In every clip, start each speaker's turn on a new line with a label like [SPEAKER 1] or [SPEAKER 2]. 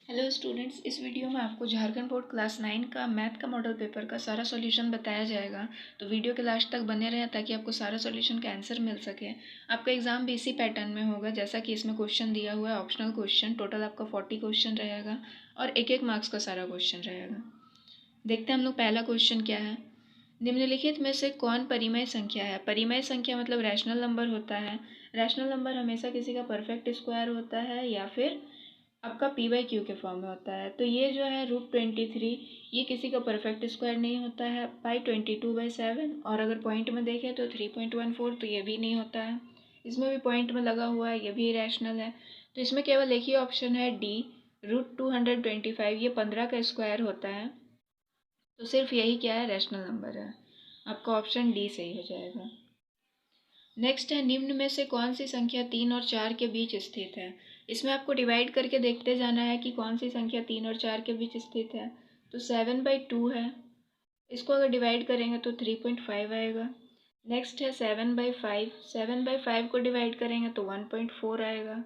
[SPEAKER 1] Hello students, इस video में आपको झारखंड बोर्ड क्लास 9 का मैथ का मॉडल पेपर का सारा सॉल्यूशन बताया जाएगा। तो वीडियो के लास्ट तक बने रहें ताकि आपको सारा सॉल्यूशन का आंसर मिल सके। आपका एग्जाम भी इसी पैटर्न में होगा जैसा कि इसमें क्वेश्चन दिया हुआ है। ऑप्शनल क्वेश्चन टोटल आपका 40 क्वेश्चन रहेगा और एक मार्क्स का सारा क्वेश्चन रहेगा। देखते हैं हम लोग पहला क्वेश्चन क्या है। निम्नलिखित में से कौन परिमेय संख्या है। परिमेय संख्या मतलब रैशनल नंबर होता है। रैशनल नंबर हमेशा किसी का परफेक्ट स्क्वायर होता है या फिर आपका पी बाई क्यू के फॉर्म में होता है। तो ये जो है √23 ये किसी का परफेक्ट स्क्वायर नहीं होता है। पाई 22/7 और अगर पॉइंट में देखें तो 3.14 तो ये भी नहीं होता है। इसमें भी पॉइंट में लगा हुआ है, ये भी इरेशनल है। तो इसमें केवल एक ही ऑप्शन है डी, √225 ये 15 का स्क्वायर होता है। तो सिर्फ यही क्या है, रैशनल नंबर है। आपका ऑप्शन डी सही हो जाएगा। नेक्स्ट है, निम्न में से कौन सी संख्या 3 और 4 के बीच स्थित है। इसमें आपको डिवाइड करके देखते जाना है कि कौन सी संख्या 3 और 4 के बीच स्थित है। तो 7/2 है, इसको अगर डिवाइड करेंगे तो 3.5 आएगा। नेक्स्ट है 7/5, 7/5 को डिवाइड करेंगे तो 1.4 आएगा।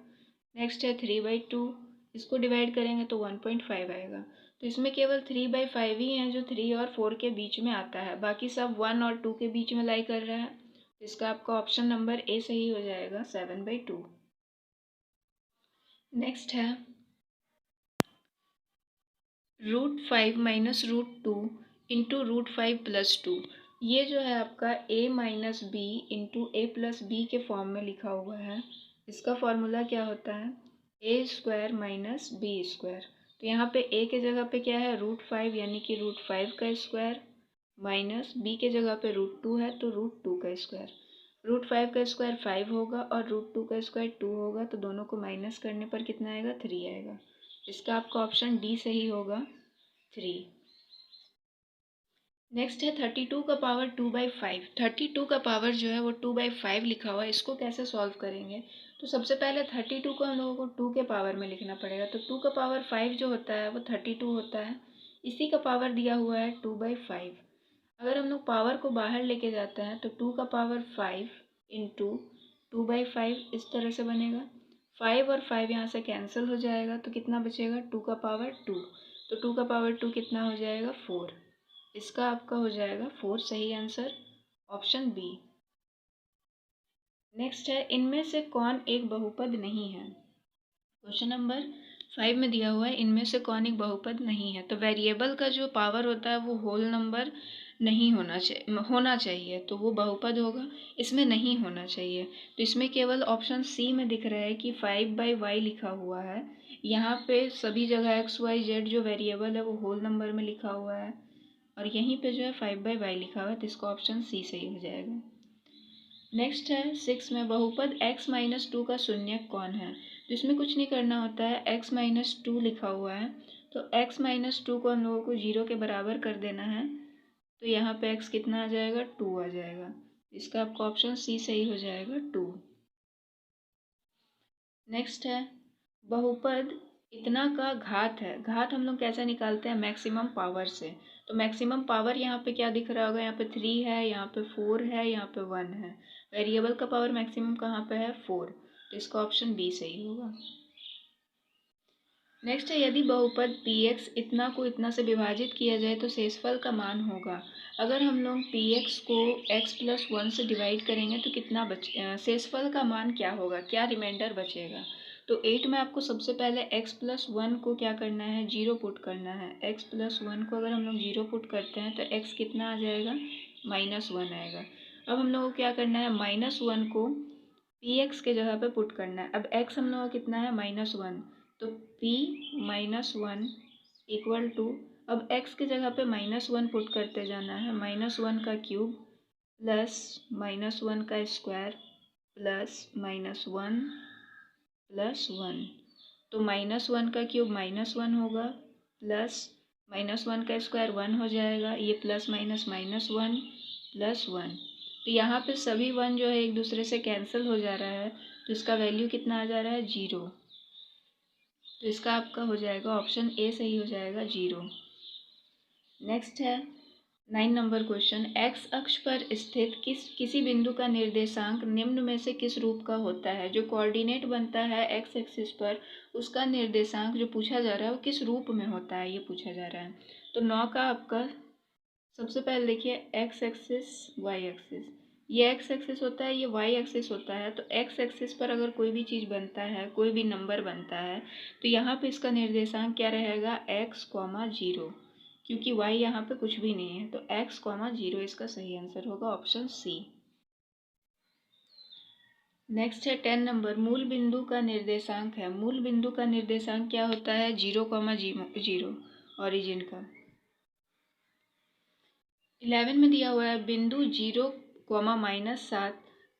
[SPEAKER 1] नेक्स्ट है 3/2, इसको डिवाइड करेंगे तो 1.5 आएगा। तो इसमें केवल 3/5 ही है जो 3 और 4 के बीच में आता है, बाकी सब 1 और 2 के बीच में लाई कर रहा है। तो इसका आपका ऑप्शन नंबर ए सही हो जाएगा, 7/2। नेक्स्ट है √5 माइनस √2 इंटू √5 + 2। ये जो है आपका a minus b into a plus b के फॉर्म में लिखा हुआ है। इसका फॉर्मूला क्या होता है, a² माइनस b²। तो यहाँ पे a के जगह पे क्या है, √5 यानी कि √5 का स्क्वायर, माइनस b के जगह पे √2 है तो √2 का स्क्वायर। √5 का स्क्वायर 5 होगा और √2 का स्क्वायर 2 होगा, तो दोनों को माइनस करने पर कितना आएगा, 3 आएगा। इसका आपका ऑप्शन डी सही होगा, 3। नेक्स्ट है 32 का पावर 2/5। 32 का पावर जो है वो 2/5 लिखा हुआ है। इसको कैसे सॉल्व करेंगे, तो सबसे पहले 32 को हम लोगों को 2 के पावर में लिखना पड़ेगा। तो 2 का पावर 5 जो होता है वो 32 होता है। इसी का पावर दिया हुआ है 2/5। अगर हम लोग पावर को बाहर लेके जाते हैं तो 2 का पावर 5 इंटू 2/5 इस तरह से बनेगा। 5 और 5 यहाँ से कैंसिल हो जाएगा तो कितना बचेगा, 2 का पावर 2। तो 2 का पावर 2 कितना हो जाएगा, 4। इसका आपका हो जाएगा 4 सही आंसर, ऑप्शन बी। नेक्स्ट है, इनमें से कौन एक बहुपद नहीं है। क्वेश्चन नंबर 5 में दिया हुआ है इनमें से कौन एक बहुपद नहीं है। तो वेरिएबल का जो पावर होता है वो होल नंबर नहीं होना चाहिए तो वो बहुपद होगा। इसमें नहीं होना चाहिए, तो इसमें केवल ऑप्शन सी में दिख रहा है कि 5/y लिखा हुआ है। यहाँ पे सभी जगह x y z जो वेरिएबल है वो होल नंबर में लिखा हुआ है और यहीं पे जो है 5/y लिखा हुआ है, तो इसका ऑप्शन सी सही हो जाएगा। नेक्स्ट है 6 में, बहुपद x-2 का शून्यक कौन है। तो इसमें कुछ नहीं करना होता है, x-2 लिखा हुआ है तो x-2 को हम लोगों को 0 के बराबर कर देना है। तो यहाँ पे x कितना आ जाएगा, 2 आ जाएगा। इसका आपका ऑप्शन सी सही हो जाएगा, 2। नेक्स्ट है, बहुपद इतना का घात है। घात हम लोग कैसे निकालते हैं, मैक्सिमम पावर से। तो मैक्सिमम पावर यहाँ पे क्या दिख रहा होगा, यहाँ पे 3 है, यहाँ पे 4 है, यहाँ पे 1 है। वेरिएबल का पावर मैक्सिमम कहाँ पे है, 4। तो इसका ऑप्शन बी सही होगा। नेक्स्ट है, यदि बहुपद px इतना को इतना से विभाजित किया जाए तो शेषफल का मान होगा। अगर हम लोग px को x+1 से डिवाइड करेंगे तो कितना शेषफल का मान क्या होगा, क्या रिमाइंडर बचेगा। तो 8 में आपको सबसे पहले x+1 को क्या करना है, 0 पुट करना है। x+1 को अगर हम लोग 0 पुट करते हैं तो x कितना आ जाएगा, -1 आएगा। अब हम लोग को क्या करना है, -1 को px के जगह पे पुट करना है। अब x हम लोगों को कितना है, -1, तो p-1 इक्वल टू, अब x की जगह पे -1 पुट करते जाना है। -1 का क्यूब प्लस -1 का स्क्वायर प्लस -1 प्लस 1। तो -1 का क्यूब -1 होगा प्लस -1 का स्क्वायर 1 हो जाएगा। ये प्लस माइनस -1 प्लस 1। तो यहाँ पे सभी 1 जो है एक दूसरे से कैंसिल हो जा रहा है, तो इसका वैल्यू कितना आ जा रहा है, 0। तो इसका आपका हो जाएगा ऑप्शन ए सही हो जाएगा, 0। नेक्स्ट है, 9 नंबर क्वेश्चन, एक्स अक्ष पर स्थित किसी बिंदु का निर्देशांक निम्न में से किस रूप का होता है। जो कोऑर्डिनेट बनता है एक्स एक्सिस पर, उसका निर्देशांक जो पूछा जा रहा है वो किस रूप में होता है, ये पूछा जा रहा है। तो 9 का आपका सबसे पहले देखिए एक्स एक्सिस वाई एक्सिस, ये एक्स एक्सिस होता है, ये वाई एक्सिस होता है। तो एक्स एक्सिस पर अगर कोई भी चीज़ बनता है, कोई भी नंबर बनता है, तो यहाँ पे इसका निर्देशांक क्या रहेगा, एक्स कॉमा जीरो, क्योंकि y यहाँ पे कुछ भी नहीं है। तो x कॉमा जीरो इसका सही आंसर होगा, ऑप्शन सी। नेक्स्ट है 10 नंबर, मूल बिंदु का निर्देशांक है। मूल बिंदु का निर्देशांक क्या होता है, जीरो कॉमा जीरो, ऑरिजिन का। 11 में दिया हुआ है, बिंदु जीरो कॉमा -7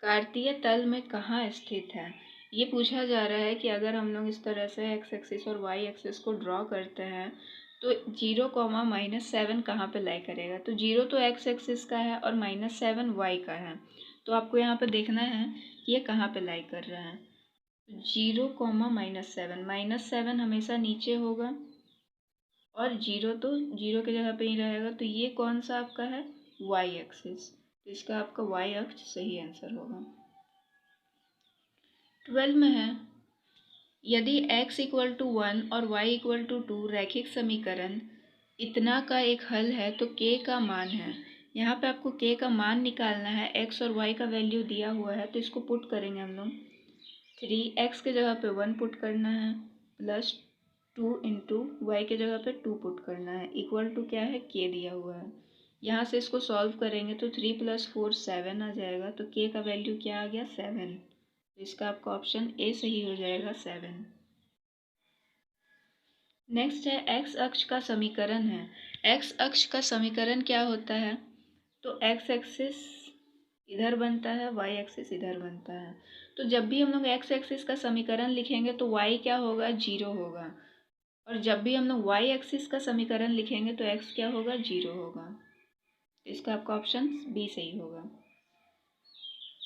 [SPEAKER 1] कार्तीय तल में कहाँ स्थित है। ये पूछा जा रहा है कि अगर हम लोग इस तरह से एक्स एक्सिस और वाई एक्सिस को ड्रॉ करते हैं तो जीरो कॉमा -7 कहाँ पे लाई करेगा। तो जीरो तो एक्स एक्सिस का है और -7 वाई का है। तो आपको यहाँ पे देखना है कि ये कहाँ पे लाई कर रहा है। जीरो कॉमा -7 हमेशा नीचे होगा और जीरो तो जीरो की जगह पे ही रहेगा। तो ये कौन सा आपका है, वाई एक्सिस। तो इसका आपका वाई अक्ष सही आंसर होगा। 12 में है, यदि x इक्वल टू 1 और y इक्वल टू 2 रैखिक समीकरण इतना का एक हल है तो k का मान है। यहाँ पे आपको k का मान निकालना है। x और y का वैल्यू दिया हुआ है तो इसको पुट करेंगे हम लोग। 3x के जगह पे 1 पुट करना है प्लस 2 इंटू वाई के जगह पे 2 पुट करना है, इक्वल टू क्या है, k दिया हुआ है। यहाँ से इसको सॉल्व करेंगे तो 3 + 4 7 आ जाएगा। तो k का वैल्यू क्या आ गया, 7। इसका आपका ऑप्शन ए सही हो जाएगा, 7। नेक्स्ट है एक्स अक्ष का समीकरण है। एक्स अक्ष का समीकरण क्या होता है, तो एक्स एक्सिस इधर बनता है, वाई एक्सिस इधर बनता है। तो जब भी हम लोग एक्स एक्सिस का समीकरण लिखेंगे तो वाई क्या होगा, जीरो होगा। और जब भी हम लोग वाई एक्सिस का समीकरण लिखेंगे तो एक्स क्या होगा, जीरो होगा। इसका आपका ऑप्शन बी सही होगा।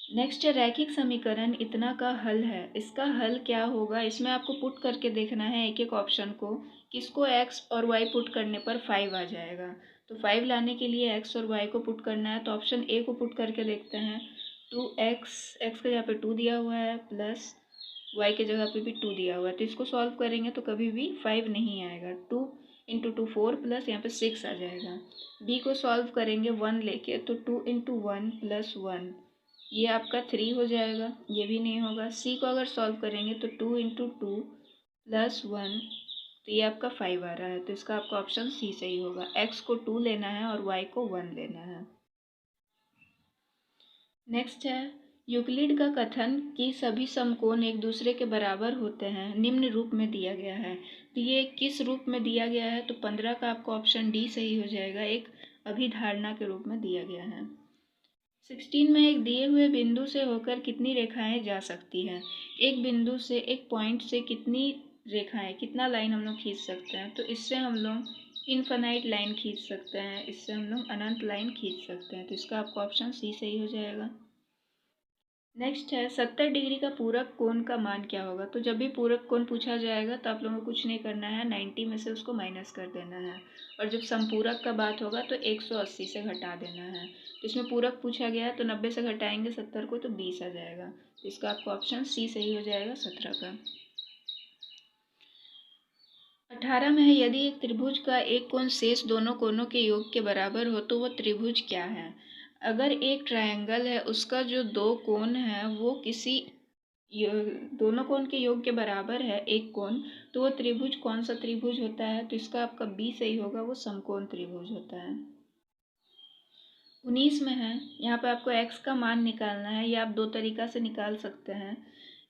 [SPEAKER 1] नेक्स्ट है रैखिक समीकरण इतना का हल है। इसका हल क्या होगा, इसमें आपको पुट करके देखना है एक एक ऑप्शन को। किसको x और y पुट करने पर 5 आ जाएगा। तो 5 लाने के लिए x और y को पुट करना है। तो ऑप्शन ए को पुट करके देखते हैं। 2x, x के जगह पे 2 दिया हुआ है प्लस y के जगह पे भी 2 दिया हुआ है। तो इसको सॉल्व करेंगे तो कभी भी 5 नहीं आएगा। 2 इंटू 2 4 प्लस यहाँ पे 6 आ जाएगा। b को सॉल्व करेंगे 1 लेके, तो 2 इंटू 1 प्लस 1, ये आपका 3 हो जाएगा, ये भी नहीं होगा। सी को अगर सॉल्व करेंगे तो 2 इंटू 2 प्लस 1, तो ये आपका 5 आ रहा है। तो इसका आपका ऑप्शन सी सही होगा। एक्स को 2 लेना है और वाई को 1 लेना है। नेक्स्ट है, यूक्लिड का कथन कि सभी समकोण एक दूसरे के बराबर होते हैं निम्न रूप में दिया गया है। तो ये किस रूप में दिया गया है, तो 15 का आपका ऑप्शन डी सही हो जाएगा, एक अभिधारणा के रूप में दिया गया है। 16 में एक दिए हुए बिंदु से होकर कितनी रेखाएं जा सकती हैं। एक बिंदु से, एक पॉइंट से कितनी रेखाएं, कितना लाइन हम लोग खींच सकते हैं। तो इससे हम लोग इनफाइनाइट लाइन खींच सकते हैं, इससे हम लोग अनंत लाइन खींच सकते हैं। तो इसका आपका ऑप्शन सी सही हो जाएगा। नेक्स्ट है 70 डिग्री का पूरक कोण का मान क्या होगा। तो जब भी पूरक कोण पूछा जाएगा तो आप लोगों को कुछ नहीं करना है, 90 में से उसको माइनस कर देना है। और जब संपूरक का बात होगा तो 180 से घटा देना है। तो इसमें पूरक पूछा गया है तो 90 से घटाएंगे 70 को तो 20 आ जाएगा। तो इसका आपका ऑप्शन सी सही हो जाएगा, 17 का। 18 में है, यदि एक त्रिभुज का एक कोण शेष दोनों कोणों के योग के बराबर हो तो वह त्रिभुज क्या है। अगर एक ट्रायंगल है, उसका जो दो कोण है वो किसी दोनों कोण के योग के बराबर है एक कोण, तो वो त्रिभुज कौन सा त्रिभुज होता है। तो इसका आपका बी सही होगा, वो समकोण त्रिभुज होता है। 19 में है, यहाँ पे आपको x का मान निकालना है। ये आप दो तरीका से निकाल सकते हैं।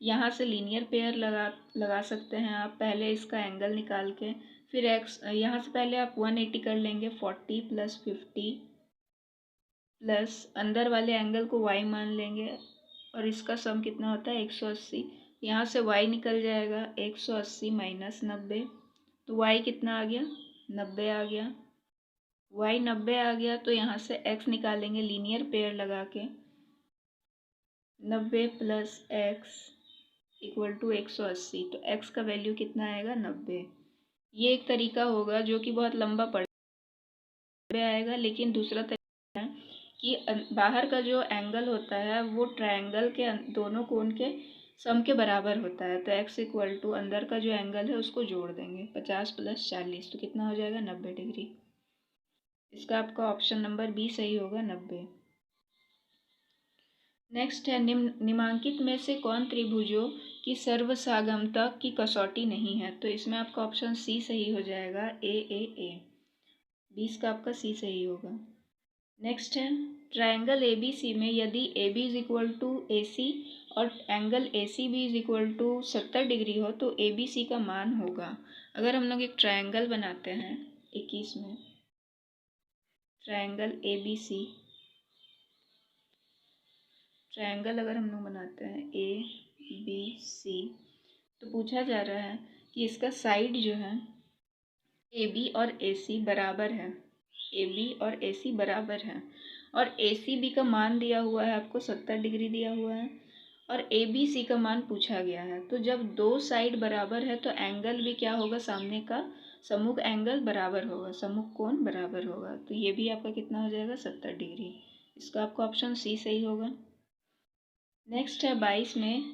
[SPEAKER 1] यहाँ से लीनियर पेयर लगा सकते हैं आप, पहले इसका एंगल निकाल के, फिर x यहाँ से पहले आप 180 कर लेंगे, 40 + 50 प्लस अंदर वाले एंगल को y मान लेंगे और इसका सम कितना होता है, 180। यहाँ से y निकल जाएगा, 180 - 90, तो y कितना आ गया, 90 आ गया। y 90 आ गया तो यहाँ से x निकालेंगे लीनियर पेयर लगा के, 90 + x = 180। तो x का वैल्यू कितना आएगा, 90। ये एक तरीका होगा जो कि बहुत लंबा 90 आएगा, लेकिन दूसरा तरीका है कि बाहर का जो एंगल होता है वो ट्रायंगल के दोनों कोण के सम के बराबर होता है। तो x इक्वल टू अंदर का जो एंगल है उसको जोड़ देंगे, 50 + 40 तो कितना हो जाएगा 90 डिग्री। इसका आपका ऑप्शन नंबर बी सही होगा, 90। नेक्स्ट है निम्नांकित में से कौन त्रिभुजों की सर्वसागमता की कसौटी नहीं है। तो इसमें आपका ऑप्शन सी सही हो जाएगा, ए। 20 का आपका सी सही होगा। नेक्स्ट है ट्रायंगल ए बी सी में यदि A B is equal to A C और angle A C B is equal to 70 degree हो तो ए बी सी का मान होगा। अगर हम लोग एक ट्रायंगल बनाते हैं 21 में, triangle A B C, triangle अगर हम लोग बनाते हैं ए बी सी, तो पूछा जा रहा है कि इसका साइड जो है ए बी और ए सी बराबर है, ए बी और ए सी बराबर है, और ए सी बी का मान दिया हुआ है आपको 70 डिग्री दिया हुआ है, और ए बी सी का मान पूछा गया है। तो जब दो साइड बराबर है तो एंगल भी क्या होगा, सामने का सम्मुख एंगल बराबर होगा, सम्मुख कोण बराबर होगा। तो ये भी आपका कितना हो जाएगा 70 डिग्री। इसका आपका ऑप्शन सी सही होगा। नेक्स्ट है 22 में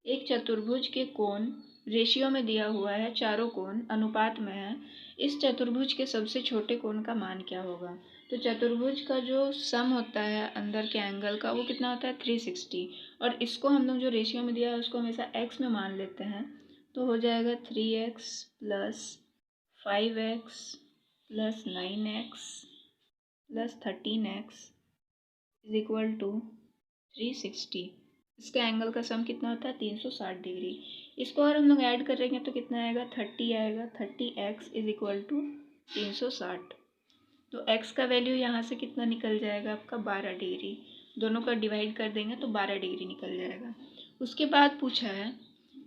[SPEAKER 1] एक चतुर्भुज के कोण रेशियो में दिया हुआ है, चारों कोण अनुपात में है। इस चतुर्भुज के सबसे छोटे कोण का मान क्या होगा। तो चतुर्भुज का जो सम होता है अंदर के एंगल का वो कितना होता है 360, और इसको हम लोग जो रेशियो में दिया है उसको हमेशा x में मान लेते हैं। तो हो जाएगा 3x + 5x + 9x + 13x is equal to 360। इसका एंगल का सम कितना होता है 360 डिग्री। इसको अगर हम लोग ऐड करेंगे तो कितना आएगा 30 आएगा, 30x इज इक्वल टू 360। तो x का वैल्यू यहाँ से कितना निकल जाएगा आपका 12 डिग्री। दोनों का डिवाइड कर देंगे तो 12 डिग्री निकल जाएगा। उसके बाद पूछा है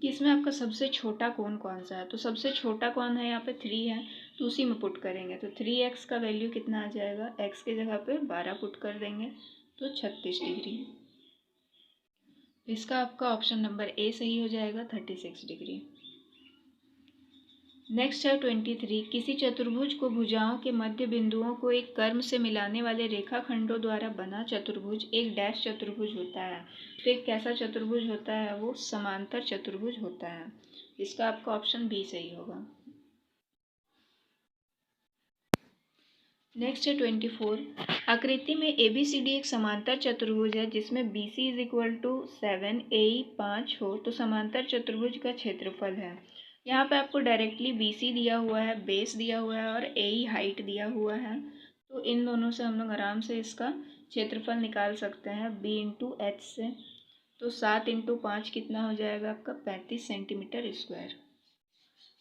[SPEAKER 1] कि इसमें आपका सबसे छोटा कोण कौन सा है। तो सबसे छोटा कौन है यहाँ पे 3 है, तो उसी में पुट करेंगे। तो 3x का वैल्यू कितना आ जाएगा, x के जगह पे 12 पुट कर देंगे तो 36 डिग्री। इसका आपका ऑप्शन नंबर ए सही हो जाएगा, 36 डिग्री। नेक्स्ट है 23, किसी चतुर्भुज को भुजाओं के मध्य बिंदुओं को एक कर्म से मिलाने वाले रेखाखंडों द्वारा बना चतुर्भुज एक डैश चतुर्भुज होता है। तो एक कैसा चतुर्भुज होता है, वो समांतर चतुर्भुज होता है। इसका आपका ऑप्शन बी सही होगा। नेक्स्ट है 24, आकृति में ए बी सी डी एक समांतर चतुर्भुज है जिसमें B C is equal to 7, A 5 हो तो समांतर चतुर्भुज का क्षेत्रफल है। यहाँ पे आपको डायरेक्टली बी सी दिया हुआ है, बेस दिया हुआ है, और ए हाइट दिया हुआ है। तो इन दोनों से हम लोग आराम से इसका क्षेत्रफल निकाल सकते हैं बी इंटू एच से। तो 7 × 5 कितना हो जाएगा आपका 35 सेंटीमीटर स्क्वायर।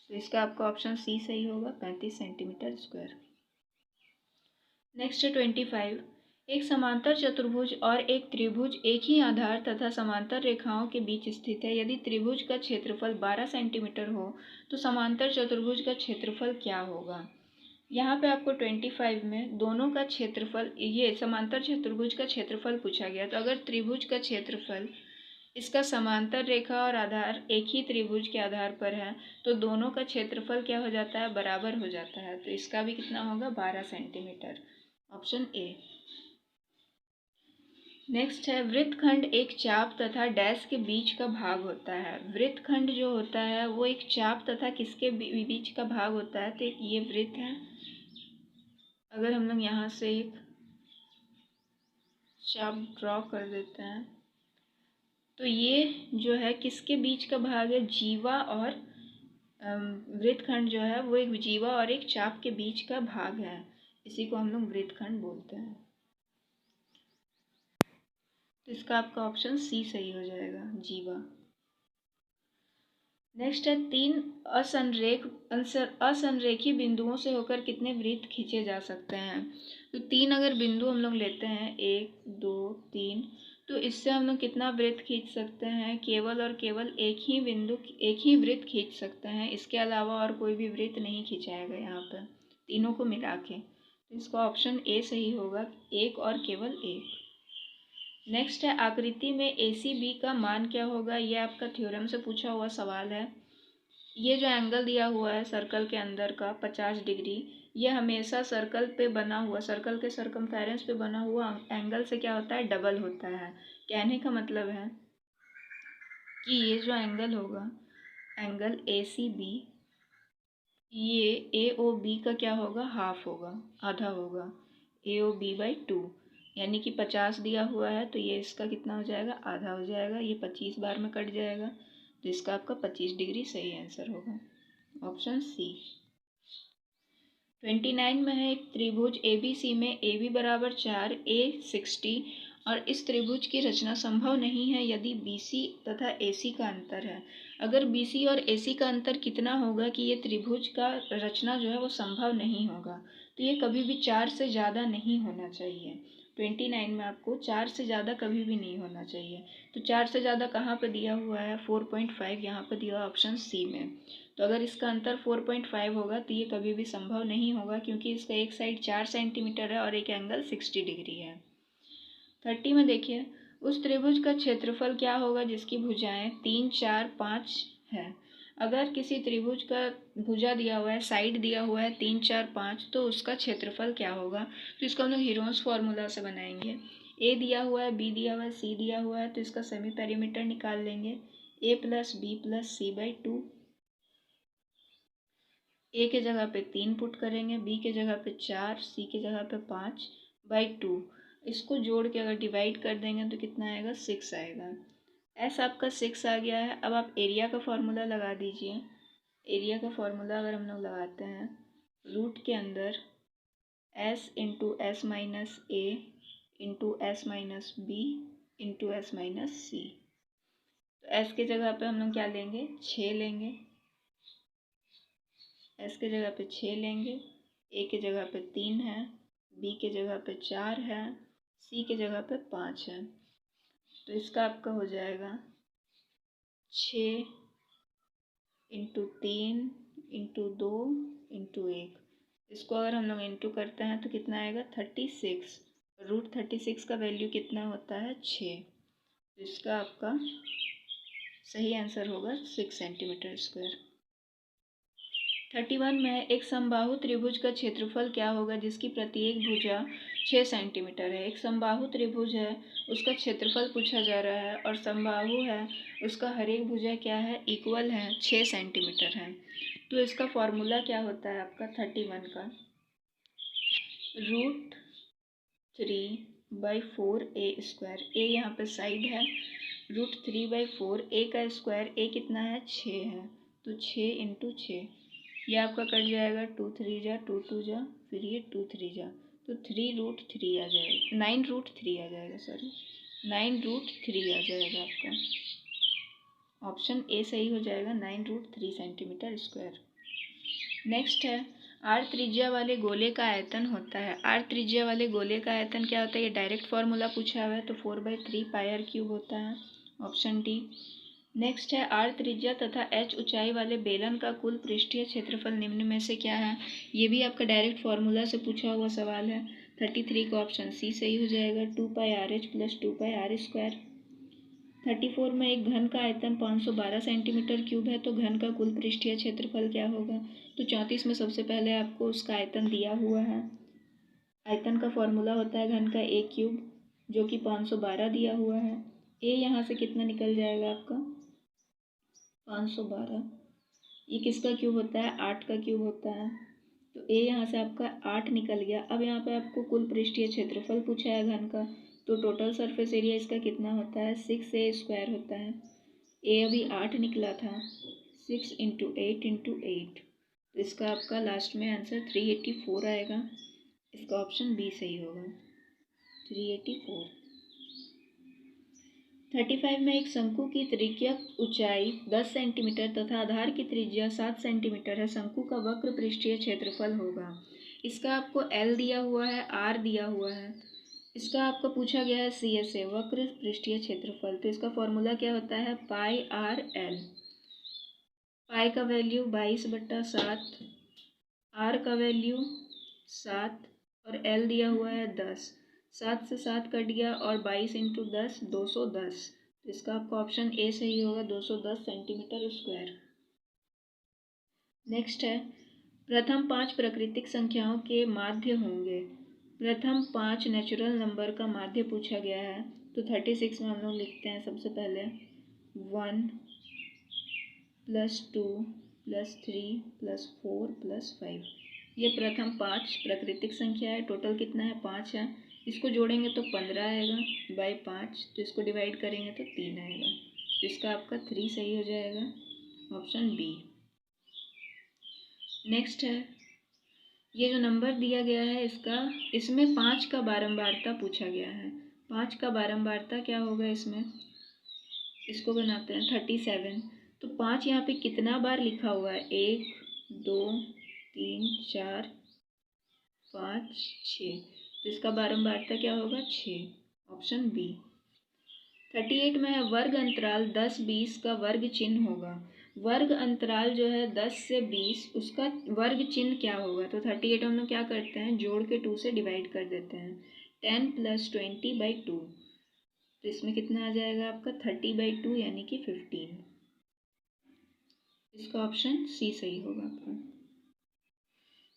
[SPEAKER 1] तो इसका आपका ऑप्शन सी सही होगा, 35 सेंटीमीटर स्क्वायर। नेक्स्ट है 25, एक समांतर चतुर्भुज और एक त्रिभुज एक ही आधार तथा समांतर रेखाओं के बीच स्थित है। यदि त्रिभुज का क्षेत्रफल 12 सेंटीमीटर हो तो समांतर चतुर्भुज का क्षेत्रफल क्या होगा। यहाँ पे आपको 25 में दोनों का क्षेत्रफल, ये समांतर चतुर्भुज का क्षेत्रफल पूछा गया। तो अगर त्रिभुज का क्षेत्रफल इसका समांतर रेखा और आधार एक ही त्रिभुज के आधार पर है तो दोनों का क्षेत्रफल क्या हो जाता है, बराबर हो जाता है। तो इसका भी कितना होगा 12 सेंटीमीटर, ऑप्शन ए। नेक्स्ट है वृत्तखंड एक चाप तथा डैश के बीच का भाग होता है। वृत्तखंड जो होता है वो एक चाप तथा किसके बीच का भाग होता है। तो ये वृत्त है। अगर हम लोग यहाँ से एक चाप ड्रॉ कर देते हैं तो ये जो है किसके बीच का भाग है, जीवा और वृत्तखंड जो है वो एक जीवा और एक चाप के बीच का भाग है। इसी को हम लोग वृत्तखंड बोलते हैं। तो इसका आपका ऑप्शन सी सही हो जाएगा, जीवा। नेक्स्ट है 3 असंरेखी बिंदुओं से होकर कितने वृत्त खींचे जा सकते हैं। तो 3 अगर बिंदु हम लोग लेते हैं 1 2 3, तो इससे हम लोग कितना वृत्त खींच सकते हैं, केवल और केवल एक ही बिंदु, एक ही वृत्त खींच सकते हैं। इसके अलावा और कोई भी वृत्त नहीं खिंचाएगा यहाँ पर, तीनों को मिला के। तो इसका ऑप्शन ए सही होगा, एक और केवल एक। नेक्स्ट है आकृति में ए सी बी का मान क्या होगा। ये आपका थ्योरम से पूछा हुआ सवाल है। ये जो एंगल दिया हुआ है सर्कल के अंदर का 50 डिग्री, ये हमेशा सर्कल पे बना हुआ, सर्कल के सर्कमफेरेंस पे बना हुआ एंगल से क्या होता है, डबल होता है। कहने का मतलब है कि ये जो एंगल होगा, एंगल ACB, ये AOB का क्या होगा, हाफ होगा, आधा होगा, AOB/2। यानी कि 50 दिया हुआ है तो ये इसका कितना हो जाएगा, आधा हो जाएगा। ये 25 बार में कट जाएगा तो इसका आपका 25 डिग्री सही आंसर होगा, ऑप्शन सी। 29 में है, एक त्रिभुज ABC में AB बराबर 4, A 60 और इस त्रिभुज की रचना संभव नहीं है यदि BC तथा AC का अंतर है। अगर BC और AC का अंतर कितना होगा कि ये त्रिभुज का रचना जो है वो संभव नहीं होगा, तो ये कभी भी 4 से ज़्यादा नहीं होना चाहिए। 29 में आपको 4 से ज़्यादा कभी भी नहीं होना चाहिए। तो 4 से ज़्यादा कहाँ पर दिया हुआ है, 4.5 यहाँ पर दिया हुआ ऑप्शन सी में। तो अगर इसका अंतर 4.5 होगा तो ये कभी भी संभव नहीं होगा, क्योंकि इसका एक साइड 4 सेंटीमीटर है और एक एंगल 60 डिग्री है। 30 में देखिए, उस त्रिभुज का क्षेत्रफल क्या होगा जिसकी भुजाएं 3, 4, 5 है। अगर किसी त्रिभुज का भुजा दिया हुआ है, साइड दिया हुआ है 3, 4, 5, तो उसका क्षेत्रफल क्या होगा, तो इसको हम लोग हीरोन्स फॉर्मूला से बनाएंगे। A दिया हुआ है, B दिया हुआ है, C दिया हुआ है, तो इसका सेमी पेरीमीटर निकाल लेंगे, A + B + C/2। A के जगह पे 3 पुट करेंगे, B के जगह पे 4, C के जगह पे 5/2। इसको जोड़ के अगर डिवाइड कर देंगे तो कितना आएगा, 6 आएगा। S आपका 6 आ गया है। अब आप एरिया का फॉर्मूला लगा दीजिए। एरिया का फॉर्मूला अगर हम लोग लगाते हैं, रूट के अंदर S × S - A × S - B × S - C। तो S के जगह पे हम लोग क्या लेंगे, 6 लेंगे। S के जगह पे 6 लेंगे, A के जगह पे 3 है, B के जगह पे 4 है, C के जगह पे 5 है। तो इसका आपका हो जाएगा 6 × 3 × 2 × 1। इसको अगर हम लोग इंटू करते हैं तो कितना आएगा, 36। √36 का वैल्यू कितना होता है, 6। तो इसका आपका सही आंसर होगा 6 सेंटीमीटर स्क्वायर। 31 में एक समबाहु त्रिभुज का क्षेत्रफल क्या होगा जिसकी प्रत्येक भुजा 6 सेंटीमीटर है। एक समबाहु त्रिभुज है, उसका क्षेत्रफल पूछा जा रहा है, और समबाहु है, उसका हर एक भुजा क्या है, इक्वल है, 6 सेंटीमीटर है। तो इसका फॉर्मूला क्या होता है आपका 31 का, √3/4a²। ए यहाँ पे साइड है, √3/4 a का स्क्वायर, a कितना है, 6 है, तो 6 × 6, ये आपका कट जाएगा, 2 3 जा, 2 2 जा, फिर ये 2 3 जा, तो 3√3 आ जाएगा, 9√3 आ जाएगा, सॉरी 9√3 आ जाएगा आपका। ऑप्शन ए सही हो जाएगा, 9√3 सेंटीमीटर स्क्वायर। नेक्स्ट है, r त्रिज्या वाले गोले का आयतन होता है। r त्रिज्या वाले गोले का आयतन क्या होता है, ये डायरेक्ट फार्मूला पूछा हुआ है, तो 4/3 πr³ होता है, ऑप्शन डी। नेक्स्ट है, r त्रिज्या तथा h ऊंचाई वाले बेलन का कुल पृष्ठीय क्षेत्रफल निम्न में से क्या है। ये भी आपका डायरेक्ट फार्मूला से पूछा हुआ सवाल है। 33 का ऑप्शन सी सही हो जाएगा, 2πrh + 2πr²। 34 में एक घन का आयतन 512 सेंटीमीटर क्यूब है, तो घन का कुल पृष्ठीय क्षेत्रफल क्या होगा। तो 34 में सबसे पहले आपको उसका आयतन दिया हुआ है। आयतन का फॉर्मूला होता है घन का a³ जो कि 512 दिया हुआ है। a यहाँ से कितना निकल जाएगा आपका, 512। ये किसका क्यूब होता है, 8 का क्यूब होता है, तो a यहाँ से आपका 8 निकल गया। अब यहाँ पे आपको कुल पृष्ठीय क्षेत्रफल पूछा है घन का, तो टोटल सरफेस एरिया इसका कितना होता है, 6a² होता है। a अभी 8 निकला था, 6 × 8 × 8, तो इसका आपका लास्ट में आंसर 384 आएगा। इसका ऑप्शन बी सही होगा, 384। 35 में एक शंकु की त्रिज्या ऊंचाई 10 सेंटीमीटर तथा आधार की त्रिज्या 7 सेंटीमीटर है। शंकु का वक्र पृष्ठीय क्षेत्रफल होगा। इसका आपको L दिया हुआ है, R दिया हुआ है। इसका आपको पूछा गया है CSA, वक्र पृष्ठीय क्षेत्रफल। तो इसका फॉर्मूला क्या होता है, πr/L। पाई का वैल्यू 22/7, R का वैल्यू 7 और L दिया हुआ है 10। 7 से 7 कट गया और 22 × 10 210। तो इसका आपका ऑप्शन ए सही होगा, 210 सेंटीमीटर स्क्वायर। नेक्स्ट है, प्रथम 5 प्राकृतिक संख्याओं के माध्य होंगे। प्रथम 5 नेचुरल नंबर का माध्य पूछा गया है, तो 36 में हम लोग लिखते हैं सबसे पहले 1 + 2 + 3 + 4 + 5। ये प्रथम 5 प्राकृतिक संख्या है। टोटल कितना है? 5 है। इसको जोड़ेंगे तो 15 आएगा बाई 5, तो इसको डिवाइड करेंगे तो 3 आएगा। तो इसका आपका 3 सही हो जाएगा, ऑप्शन बी। नेक्स्ट है, ये जो नंबर दिया गया है इसमें 5 का बारंबारता पूछा गया है। 5 का बारंबारता क्या होगा इसमें? इसको बनाते हैं 37। तो 5 यहाँ पे कितना बार लिखा हुआ है? 1 2 3 4 5 6। तो इसका बारंबारता क्या होगा? 6, ऑप्शन बी। 38 में है, वर्ग अंतराल 10-20 का वर्ग चिन्ह होगा। वर्ग अंतराल जो है 10 से 20, उसका वर्ग चिन्ह क्या होगा? तो 38 हम लोग क्या करते हैं, जोड़ के 2 से डिवाइड कर देते हैं। 10 + 20/2, तो इसमें कितना आ जाएगा आपका? 30/2 यानी कि 15। इसका ऑप्शन सी सही होगा आपका।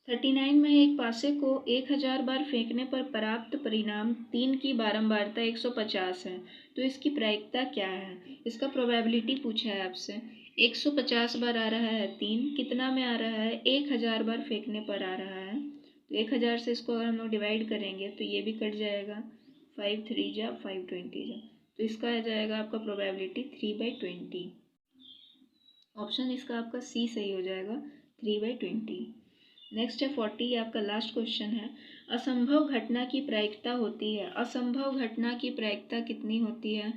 [SPEAKER 1] 39 में एक पासे को 1000 बार फेंकने पर प्राप्त परिणाम 3 की बारंबारता 150 है, तो इसकी प्रायिकता क्या है? इसका प्रोबेबिलिटी पूछा है आपसे। 150 बार आ रहा है 3, कितना में आ रहा है? 1000 बार फेंकने पर आ रहा है। तो 1000 से इसको अगर हम लोग डिवाइड करेंगे तो ये भी कट जाएगा, 5 3 जा 5 20 जा, तो इसका आ जाएगा आपका प्रोबेबिलिटी 3/20। ऑप्शन इसका आपका सी सही हो जाएगा, 3/20। नेक्स्ट है 40, आपका लास्ट क्वेश्चन है। असंभव घटना की प्रायिकता होती है। असंभव घटना की प्रायिकता कितनी होती है?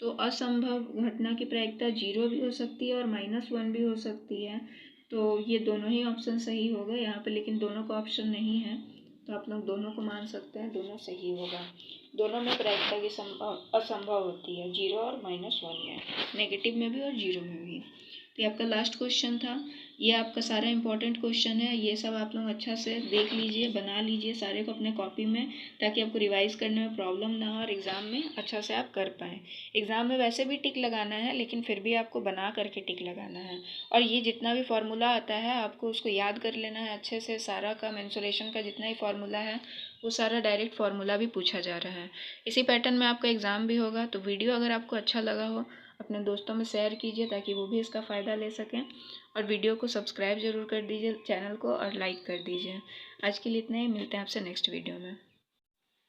[SPEAKER 1] तो असंभव घटना की प्रायिकता 0 भी हो सकती है और -1 भी हो सकती है। तो ये दोनों ही ऑप्शन सही होगा यहाँ पे, लेकिन दोनों का ऑप्शन नहीं है, तो आप लोग दोनों को मान सकते हैं, दोनों सही होगा। दोनों में प्रायिकता की असंभव होती है, 0 और -1 में, नेगेटिव में भी और 0 में भी। तो ये आपका लास्ट क्वेश्चन था। ये आपका सारा इंपॉर्टेंट क्वेश्चन है। ये सब आप लोग अच्छा से देख लीजिए, बना लीजिए सारे को अपने कॉपी में, ताकि आपको रिवाइज करने में प्रॉब्लम ना हो और एग्ज़ाम में अच्छा से आप कर पाएँ। एग्ज़ाम में वैसे भी टिक लगाना है, लेकिन फिर भी आपको बना करके टिक लगाना है। और ये जितना भी फार्मूला आता है आपको उसको याद कर लेना है अच्छे से। सारा का मेंसुरेशन का जितना ही फार्मूला है वो सारा डायरेक्ट फार्मूला भी पूछा जा रहा है। इसी पैटर्न में आपका एग्ज़ाम भी होगा। तो वीडियो अगर आपको अच्छा लगा हो अपने दोस्तों में शेयर कीजिए, ताकि वो भी इसका फ़ायदा ले सकें। और वीडियो को सब्सक्राइब ज़रूर कर दीजिए चैनल को, और लाइक कर दीजिए। आज के लिए इतना ही, मिलते हैं आपसे नेक्स्ट वीडियो में।